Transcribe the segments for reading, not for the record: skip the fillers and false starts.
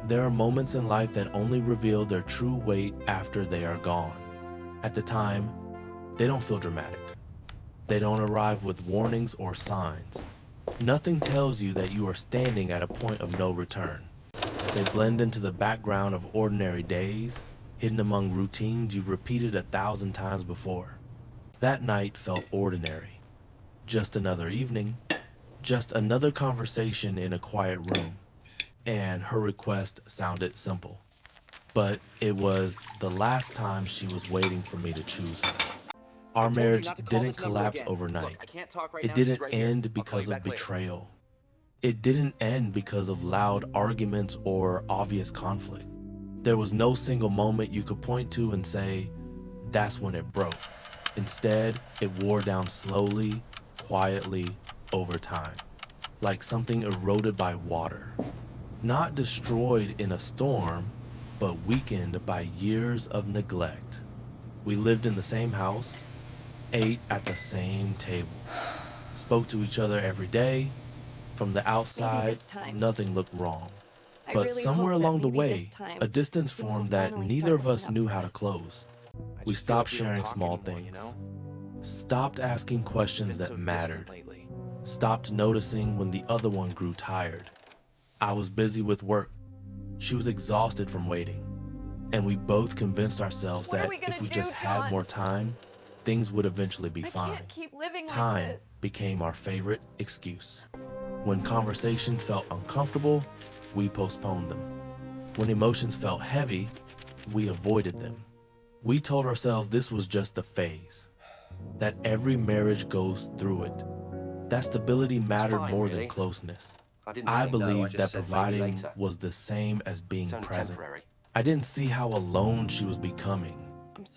There are moments in life that only reveal their true weight after they are gone. At the time, they don't feel dramatic. They don't arrive with warnings or signs. Nothing tells you that you are standing at a point of no return. They blend into the background of ordinary days, hidden among routines you've repeated 1,000 times before. That night felt ordinary. Just another evening, just another conversation in a quiet room. And her request sounded simple. But it was the last time she was waiting for me to choose her. Our marriage didn't collapse overnight. It didn't end because of betrayal. It didn't end because of loud arguments or obvious conflict. There was no single moment you could point to and say, that's when it broke. Instead, it wore down slowly, quietly, over time, like something eroded by water. Not destroyed in a storm, but weakened by years of neglect. We lived in the same house, ate at the same table, spoke to each other every day. From the outside, nothing looked wrong. But somewhere along the way, a distance formed that neither of us knew how to close. We stopped sharing small things, stopped asking questions that mattered, stopped noticing when the other one grew tired. I was busy with work. She was exhausted from waiting. And we both convinced ourselves that if we just had more time, things would eventually be fine. I can't keep living Time like this. became our favorite excuse. When conversations felt uncomfortable, we postponed them. When emotions felt heavy, we avoided them. We told ourselves this was just a phase, that every marriage goes through it, that stability mattered more than closeness. I believed that providing was the same as being present. I didn't see how alone she was becoming.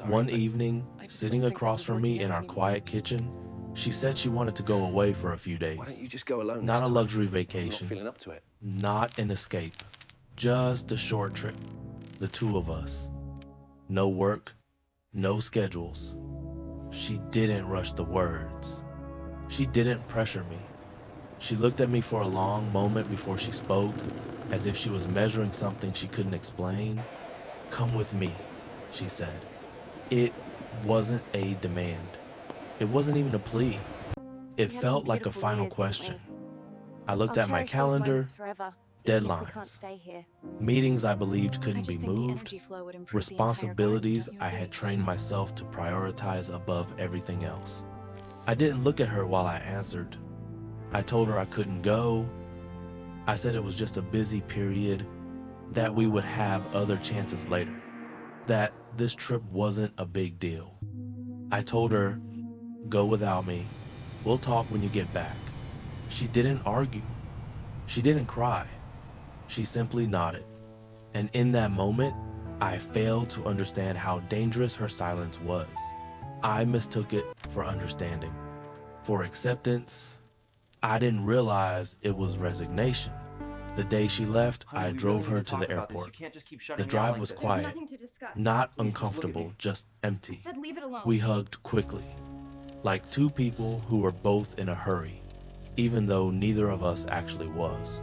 One evening, sitting across from me in our quiet kitchen, she said she wanted to go away for a few days. Why don't you just go alone? Not a luxury I'm vacation, not feeling up to it. not an escape, just a short trip, the two of us. No work, no schedules. She didn't rush the words. She didn't pressure me. She looked at me for a long moment before she spoke, as if she was measuring something she couldn't explain. Come with me, she said. It wasn't a demand. It wasn't even a plea. It felt like a final question. I looked at my calendar, deadlines, meetings I believed couldn't be moved, responsibilities I had trained myself to prioritize above everything else. I didn't look at her while I answered. I told her I couldn't go. I said it was just a busy period, that we would have other chances later, that this trip wasn't a big deal. I told her, go without me. We'll talk when you get back. She didn't argue. She didn't cry. She simply nodded. And in that moment, I failed to understand how dangerous her silence was. I mistook it for understanding, for acceptance. I didn't realize it was resignation. The day she left, I drove her to the airport. The drive was quiet, not uncomfortable, just empty. We hugged quickly, like two people who were both in a hurry, even though neither of us actually was.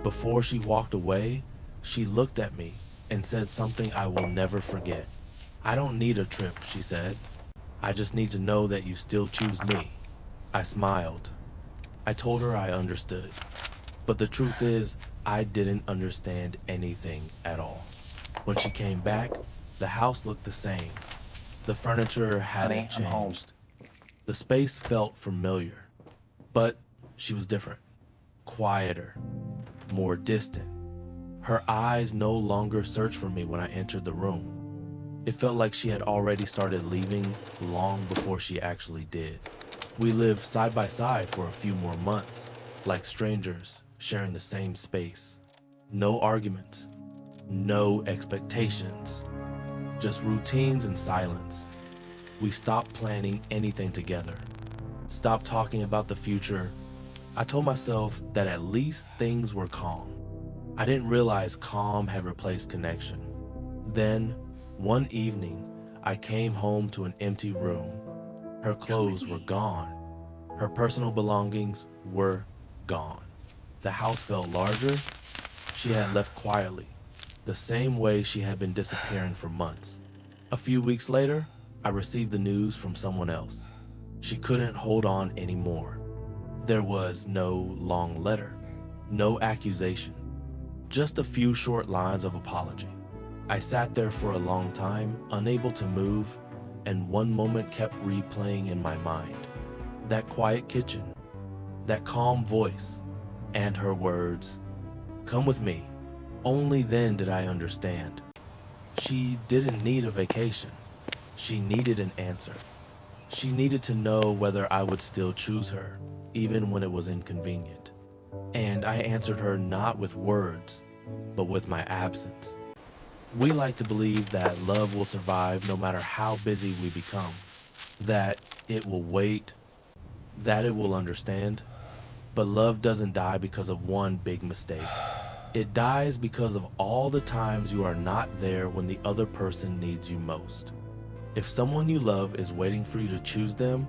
Before she walked away, she looked at me and said something I will never forget. I don't need a trip, she said. I just need to know that you still choose me. I smiled. I told her I understood. But the truth is, I didn't understand anything at all. When she came back, the house looked the same. The furniture hadn't changed. The space felt familiar. But she was different. Quieter. More distant. Her eyes no longer searched for me when I entered the room. It felt like she had already started leaving long before she actually did. We lived side by side for a few more months, like strangers, sharing the same space. No arguments, no expectations, just routines and silence. We stopped planning anything together, stopped talking about the future. I told myself that at least things were calm. I didn't realize calm had replaced connection. Then, one evening, I came home to an empty room. Her clothes were gone. Her personal belongings were gone. The house felt larger. She had left quietly, the same way she had been disappearing for months. A few weeks later, I received the news from someone else. She couldn't hold on anymore. There was no long letter, no accusation, just a few short lines of apology. I sat there for a long time, unable to move, and one moment kept replaying in my mind. That quiet kitchen, that calm voice, and her words, "Come with me." Only then did I understand. She didn't need a vacation. She needed an answer. She needed to know whether I would still choose her, even when it was inconvenient. And I answered her not with words, but with my absence. We like to believe that love will survive no matter how busy we become, that it will wait, that it will understand. But love doesn't die because of one big mistake. It dies because of all the times you are not there when the other person needs you most. If someone you love is waiting for you to choose them,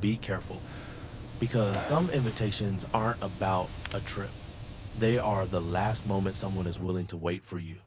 be careful. Because some invitations aren't about a trip. They are the last moment someone is willing to wait for you.